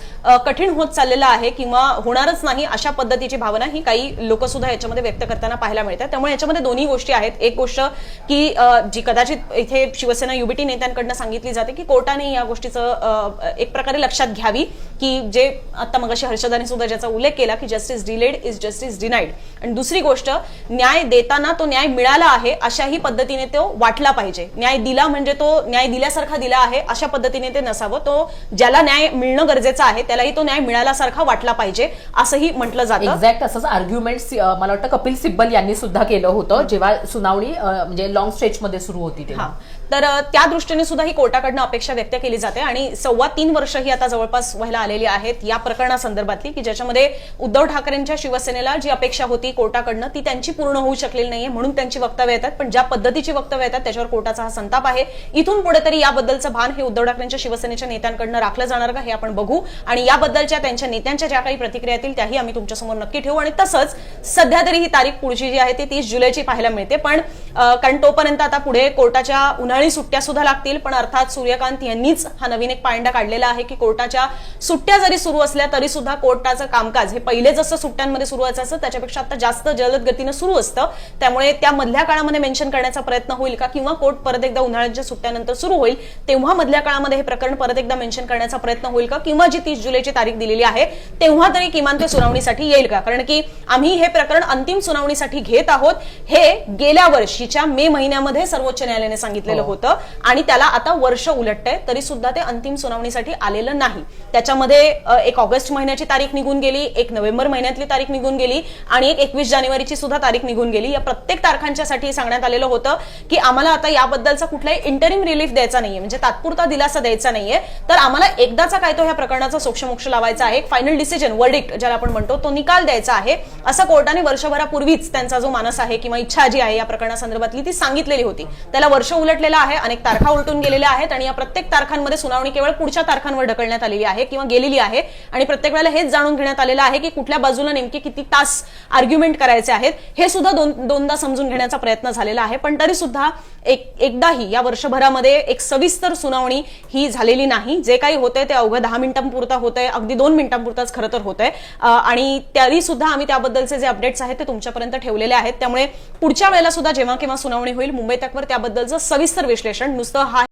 कठीण होत चाललेलं आहे किंवा होणारच नाही अशा पद्धतीची भावना ही काही लोक सुद्धा याच्यामध्ये व्यक्त करताना पाहायला मिळतात. त्यामुळे याच्यामध्ये दोन्ही गोष्टी आहेत. एक गोष्ट की जी कदाचित इथे शिवसेना युबीटी नेत्यांकडनं सांगितली जाते की कोर्टाने या गोष्टीचं एक प्रकारे लक्षात घ्यावी की जे आता मगाशी हर्षदाने सुद्धा ज्याचा उल्लेख केला की justice delayed is justice denied. आणि दुसरी गोष्ट, न्याय देताना तो न्याय मिळाला आहे अशाही पद्धतीने तो वाटला पाहिजे. न्याय दिला म्हणजे तो न्याय दिल्यासारखा दिला आहे अशा पद्धतीने ते नसावं. तो ज्याला न्याय मिळणं गरजेचं आहे त्यालाही तो न्याय मिळाल्यासारखा वाटला पाहिजे असंही म्हटलं जातं. एक्झॅक्ट असंच आर्ग्युमेंट मला वाटतं कपिल सिब्बल यांनी सुद्धा केलं होतं जेव्हा सुनावणी म्हणजे लॉंग स्ट्रेचमध्ये सुरू होती तेव्हा. तर त्या दृष्टीने सुद्धा ही कोर्टाकडनं अपेक्षा व्यक्त केली जाते. आणि 3.25 वर्ष ही आता जवळपास व्हायला आलेली आहेत या प्रकरणासंदर्भातली की ज्याच्यामध्ये उद्धव ठाकरेंच्या शिवसेनेला जी अपेक्षा होती कोर्टाकडनं ती त्यांची पूर्ण होऊ शकलेली नाहीये, म्हणून त्यांची वक्तव्य येतात. पण ज्या पद्धतीची वक्तव्य येतात त्याच्यावर कोर्टाचा हा संताप आहे. इथून पुढे तरी याबद्दलचं भान हे उद्धव ठाकरेंच्या शिवसेनेच्या नेत्यांकडनं राखलं जाणार का हे आपण बघू. आणि याबद्दलच्या त्यांच्या नेत्यांच्या ज्या काही प्रतिक्रिया येतील त्याही आम्ही तुमच्यासमोर नक्की ठेवू. आणि तसंच सध्या तरी ही तारीख पुढची जी आहे ती 30 जुलैची पाहायला मिळते. पण कारण तोपर्यंत आता पुढे कोर्टाच्या उन्हाळी सुट्ट्या सुद्धा लागतील. पण अर्थात सूर्यकांत यांनीच हा नवीन एक पायंडा काढलेला आहे की कोर्टाच्या सुट्ट्या जरी सुरू असल्या तरी सुद्धा कोर्टाचं कामकाज हे पहिले जसं सुट्ट्यांमध्ये सुरू व्हायचं त्याच्यापेक्षा आता जास्त जलद गतीनं सुरू असतं. त्यामुळे त्या मधल्या काळामध्ये मेन्शन करण्याचा प्रयत्न होईल का किंवा कोर्ट परत एकदा उन्हाळ्याच्या सुट्ट्यानंतर सुरू होईल तेव्हा मधल्या काळामध्ये हे प्रकरण परत एकदा मेन्शन करण्याचा प्रयत्न होईल का किंवा जी 30 जुलैची तारीख दिलेली आहे तेव्हा तरी किमान ते सुनावणीसाठी येईल का? कारण की आम्ही हे प्रकरण अंतिम सुनावणीसाठी घेत आहोत हे गेल्या वर्षीच्या मे महिन्यामध्ये सर्वोच्च न्यायालयाने सांगितलेलं होतं आणि त्याला आता वर्ष उलटतंय तरी सुद्धा ते अंतिम सुनावणीसाठी आलेलं नाही. त्याच्यामध्ये एक ऑगस्ट महिन्याची तारीख निघून गेली, एक नोव्हेंबर महिन्यातली तारीख निघून गेली आणि एक 21 जानेवारीची सुद्धा तारीख निघून गेली. या प्रत्येक तारखांच्यासाठी सांगण्यात आलेलं होतं की आम्हाला आता याबद्दलचा कुठलाही इंटरिम रिलीफ द्यायचा नाहीये, म्हणजे तात्पुरता दिलासा द्यायचा नाहीये, तर आम्हाला एकदाचा काय तो ह्या प्रकरणाचा सोक्षमोक्ष लावायचा आहे, फायनल डिसिजन वर्डिक्ट ज्याला आपण म्हणतो तो निकाल द्यायचा आहे असं कोर्टाने वर्षभरापूर्वीच त्यांचा जो मानस आहे किंवा इच्छा जी आहे या प्रकरणासंदर्भातली ती सांगितलेली होती. त्याला वर्ष उलटलेलं आहे, अनेक तारखा उलटून गेलेल्या आहेत आणि या प्रत्येक तारखांमध्ये सुनावणी केवळ पुढच्या तारखांवर ढकलण्यात आलेली आहे किंवा गेलेली आहे. आणि प्रत्येक वेळेला हेच जाणून घेण्यात आलेलं आहे की कुठल्या बाजूला नेमके किती तास आर्ग्युमेंट करायचे आहेत हे सुद्धा दोनदा समजून घेण्याचा प्रयत्न झालेला आहे. पण तरी सुद्धा एकदाही या वर्षभरामध्ये एक सविस्तर सुनावणी ही झालेली नाही. जे काही होतंय ते अवघं 10 मिनिटांपुरता होतंय, अगदी 2 मिनिटांपुरताच खरं तर होतंय. आणि तरी सुद्धा आम्ही त्याबद्दलचे जे अपडेट्स आहेत ते तुमच्यापर्यंत ठेवलेले आहेत. त्यामुळे पुढच्या वेळेला सुद्धा जेव्हा केव्हा सुनावणी होईल मुंबई तकवर त्याबद्दलचं सविस्तर विश्लेषण नुसतं हा